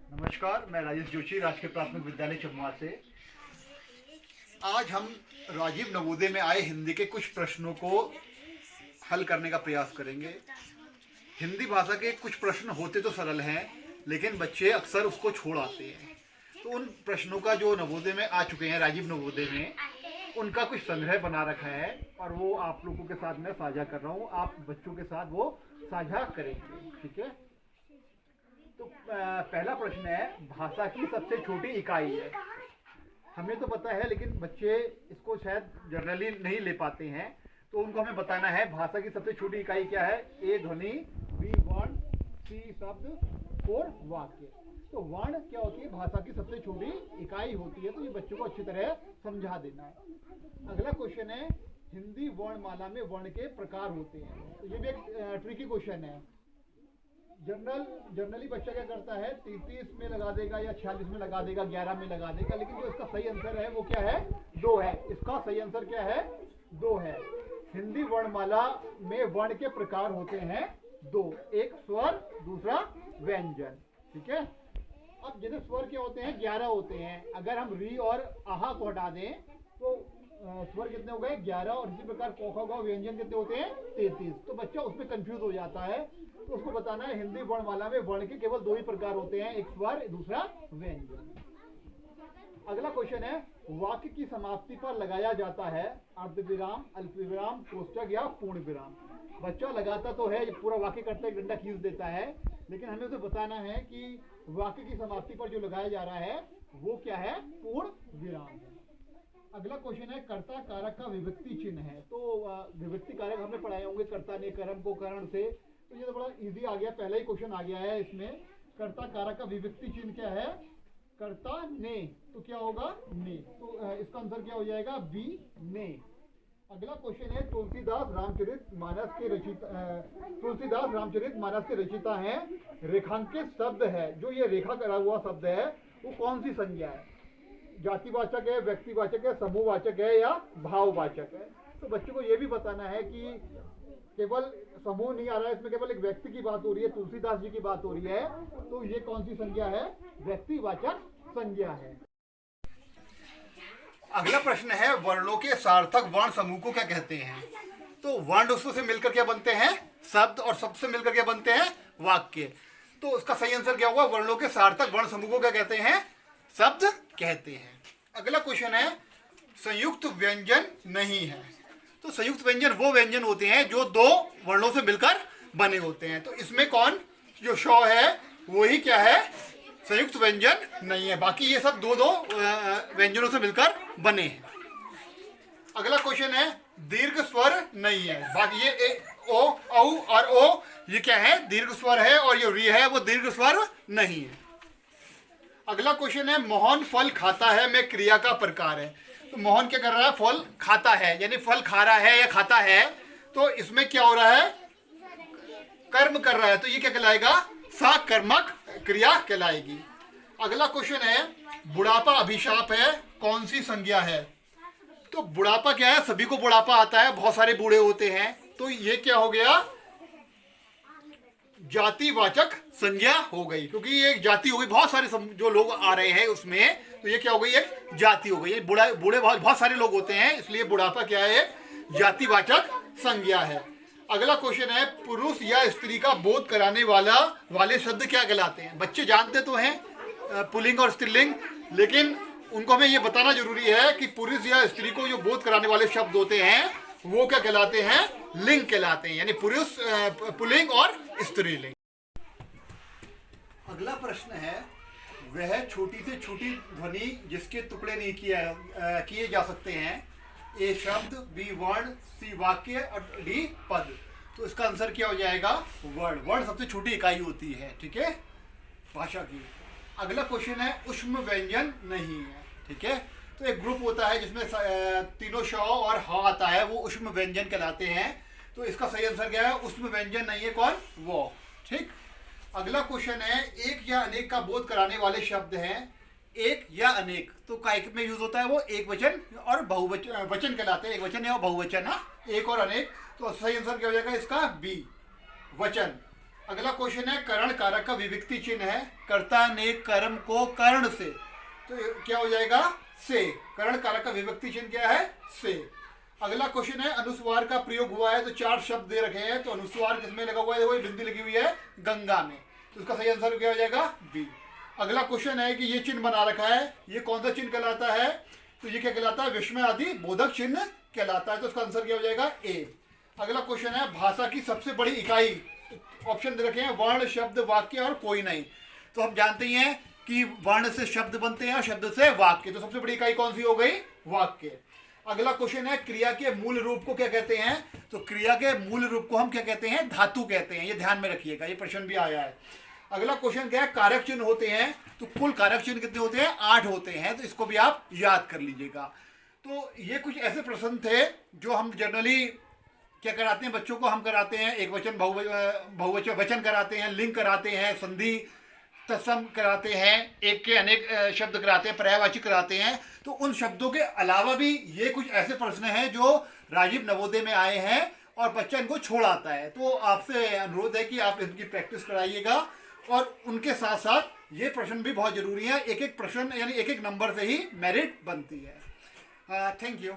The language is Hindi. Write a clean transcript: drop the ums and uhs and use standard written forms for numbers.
नमस्कार, मैं राजेश जोशी राजकीय प्राथमिक विद्यालय चमुआ से। आज हम राजीव नवोदय में आए हिंदी के कुछ प्रश्नों को हल करने का प्रयास करेंगे। हिंदी भाषा के कुछ प्रश्न होते तो सरल हैं, लेकिन बच्चे अक्सर उसको छोड़ आते हैं। तो उन प्रश्नों का जो नवोदय में आ चुके हैं, राजीव नवोदय में, उनका कुछ संग्रह बना रखा है और वो आप लोगों के साथ मैं साझा कर रहा हूँ। आप बच्चों के साथ वो साझा करेंगे, ठीक है। तो पहला प्रश्न है, भाषा की सबसे छोटी इकाई है। हमें तो पता है, लेकिन बच्चे इसको शायद जनरली नहीं ले पाते हैं, तो उनको हमें बताना है भाषा की सबसे छोटी इकाई क्या है। ए ध्वनि, बी वर्ण, सी शब्द और वाक्य। तो वर्ण क्या होती है, भाषा की सबसे छोटी इकाई होती है। तो ये बच्चों को अच्छी तरह समझा देना है। अगला क्वेश्चन है, हिंदी वर्णमाला में वर्ण के प्रकार होते हैं। तो ये भी एक ट्रिकी क्वेश्चन है। जनरली बच्चा क्या करता है, 33 में लगा देगा या 46 में लगा देगा, 11 में लगा देगा, लेकिन जो इसका सही आंसर है वो क्या है, 2 है। इसका सही आंसर क्या है, 2 है। हिंदी वर्णमाला में वर्ण के प्रकार होते हैं 2, एक स्वर, दूसरा व्यंजन, ठीक है। अब जैसे स्वर क्या होते हैं, 11 होते हैं। अगर हम री और आहा को हटा दें तो स्वर कितने हो गए, 11। और इसी प्रकार कोखा का व्यंजन कितने होते हैं, 33। तो बच्चा उसमें कंफ्यूज हो जाता है। तो उसको बताना है हिंदी वर्णमाला में वर्ण के केवल 2 ही प्रकार होते हैं, एक स्वर, दूसरा व्यंजन। अगला क्वेश्चन है, वाक्य की समाप्ति पर लगाया जाता है अर्धविराम, अल्पविराम, कोष्टक या पूर्ण विराम। बच्चा लगाता तो है, पूरा वाक्य करते डंडा खींच देता है, लेकिन हमें उसे बताना है कि वाक्य की समाप्ति पर जो लगाया जा रहा है वो क्या है, पूर्ण विराम है। अगला क्वेश्चन है, कर्ता कारक का विभक्ति चिन्ह है। तो विभक्ति कारक हमने पढ़ाए होंगे, कर्ता ने, कर्म को करण से। तो ये तो बड़ा इजी आ गया, पहला ही क्वेश्चन आ गया है इसमें। कर्ता कारक का विभक्ति चिन्ह क्या है, कर्ता ने, तो क्या होगा, ने। तो इसका आंसर क्या हो जाएगा, बी, ने। अगला क्वेश्चन है, तुलसीदास रामचरितमानस के रचिता हैं। रेखांकित शब्द है, जो ये रेखा करा हुआ शब्द है वो कौन सी संज्ञा है, जातिवाचक है, व्यक्तिवाचक है, समूहवाचक है या भाववाचक है। तो बच्चों को ये भी बताना है कि केवल समूह नहीं आ रहा है इसमें, केवल एक व्यक्ति की बात हो रही है, तुलसीदास जी की बात हो रही है। तो ये कौन सी संज्ञा है, व्यक्तिवाचक संज्ञा है। अगला प्रश्न है, वर्णों के सार्थक वर्ण समूह को क्या कहते हैं। तो वर्ण से मिलकर क्या बनते हैं, शब्द, और शब्द से मिलकर क्या बनते हैं, वाक्य। तो उसका सही आंसर क्या होगा, वर्णों के सार्थक वर्ण समूह को क्या कहते हैं, शब्द कहते हैं। अगला क्वेश्चन है, संयुक्त व्यंजन नहीं है। तो संयुक्त व्यंजन वो व्यंजन होते हैं जो 2 वर्णों से मिलकर बने होते हैं। तो इसमें कौन, जो श है वो ही क्या है, संयुक्त व्यंजन नहीं है। बाकी ये सब 2 व्यंजनों से मिलकर बने हैं। अगला क्वेश्चन है, दीर्घ स्वर नहीं है। बाकी ये ओ, औ और ओ ये क्या है, दीर्घ स्वर है, और ये री है वो दीर्घ स्वर नहीं है। अगला क्वेश्चन है, मोहन फल खाता है में क्रिया का प्रकार है। तो मोहन क्या कर रहा है, फल खाता है, यानी फल खा रहा है या खाता है। तो इसमें क्या हो रहा है, कर्म कर रहा है, तो ये क्या कहलाएगा, सकर्मक क्रिया कहलाएगी। अगला क्वेश्चन है, बुढ़ापा अभिशाप है, कौन सी संज्ञा है। तो बुढ़ापा क्या है, सभी को बुढ़ापा आता है, बहुत सारे बूढ़े होते हैं। तो ये क्या हो गया, जातिवाचक संज्ञा हो गई, क्योंकि ये एक जाति हो गई, बहुत सारे जो लोग आ रहे हैं उसमें। तो ये क्या हो गई, एक जाति हो गई। बूढ़े बहुत सारे लोग होते हैं, इसलिए बुढ़ापा क्या है, जातिवाचक संज्ञा है। अगला क्वेश्चन है, पुरुष या स्त्री का बोध कराने वाले शब्द क्या कहलाते हैं। बच्चे जानते तो हैं पुल्लिंग और स्त्रीलिंग, लेकिन उनको हमें ये बताना जरूरी है कि पुरुष या स्त्री को जो बोध कराने वाले शब्द होते हैं वो क्या कहलाते हैं, लिंग कहलाते हैं, यानी पुरुष पुल्लिंग और स्त्रीलिंग। अगला प्रश्न है, वह छोटी से छोटी ध्वनि जिसके टुकड़े नहीं किए जा सकते हैं। ए शब्द, बी वर्ण, सी वाक्य और डी पद। तो इसका आंसर क्या हो जाएगा, वर्ण। वर्ण सबसे छोटी इकाई होती है, ठीक है, भाषा की। अगला क्वेश्चन है, उष्म व्यंजन नहीं है, ठीक है। तो एक ग्रुप होता है जिसमें तीनों श और ह आता है, वो उष्म व्यंजन कहलाते हैं। तो इसका सही आंसर क्या है, उष्म व्यंजन नहीं है, कौन, वो, ठीक। अगला क्वेश्चन है, एक या अनेक का बोध कराने वाले शब्द हैं। एक या अनेक, तो कायिक में यूज होता है वो एक वचन और बहुवचन, वचन कहलाते हैं, एक वचन है और बहुवचन, एक और अनेक। तो सही आंसर क्या हो जाएगा इसका, बी, वचन। अगला क्वेश्चन है करण कारक का विभक्ति चिन्ह है, कर्ता ने कर्म को कर्ण से, तो क्या हो जाएगा से। करण कारक का विभक्ति चिन्ह क्या है से। अगला क्वेश्चन है अनुस्वार का प्रयोग हुआ है, तो 4 शब्द दे रखे हैं, तो अनुस्वार किसमें लगा हुआ है, वो बिंदी लगी हुई है गंगा में, तो उसका सही आंसर क्या हो जाएगा बी। अगला क्वेश्चन है कि ये चिन्ह बना रखा है, ये कौन सा चिन्ह कहलाता है, तो ये क्या कहलाता है, विस्मय आदि बोधक चिन्ह कहलाता है, तो उसका आंसर क्या हो जाएगा ए। अगला क्वेश्चन है भाषा की सबसे बड़ी इकाई, ऑप्शन दे रखे हैं वर्ण, शब्द, वाक्य और कोई नहीं। तो हम जानते ही हैं कि वर्ण से शब्द बनते हैं और शब्द से वाक्य, तो सबसे बड़ी इकाई कौन सी हो गई, वाक्य। अगला क्वेश्चन है क्रिया के मूल रूप को क्या कहते हैं, तो क्रिया के मूल रूप को हम क्या कहते हैं, धातु कहते हैं, ये ध्यान में रखिएगा, ये प्रश्न भी आया है। अगला क्वेश्चन क्या है, कारक चिन्ह होते हैं, तो कुल कारक चिन्ह कितने होते हैं, 8 होते हैं, तो इसको भी आप याद कर लीजिएगा। तो ये कुछ ऐसे प्रश्न थे जो हम जनरली क्या कराते हैं, बच्चों को हम कराते हैं एक वचन बहुवचन वचन कराते हैं, लिंग कराते हैं, संधि तत्सम कराते हैं, एक के अनेक शब्द कराते हैं, पर्यायवाची कराते हैं। तो उन शब्दों के अलावा भी ये कुछ ऐसे प्रश्न हैं जो राजीव नवोदय में आए हैं और बच्चा इनको छोड़ आता है, तो आपसे अनुरोध है कि आप इनकी प्रैक्टिस कराइएगा। और उनके साथ साथ ये प्रश्न भी बहुत जरूरी है, एक एक प्रश्न यानी एक एक नंबर से ही मेरिट बनती है। Thank you.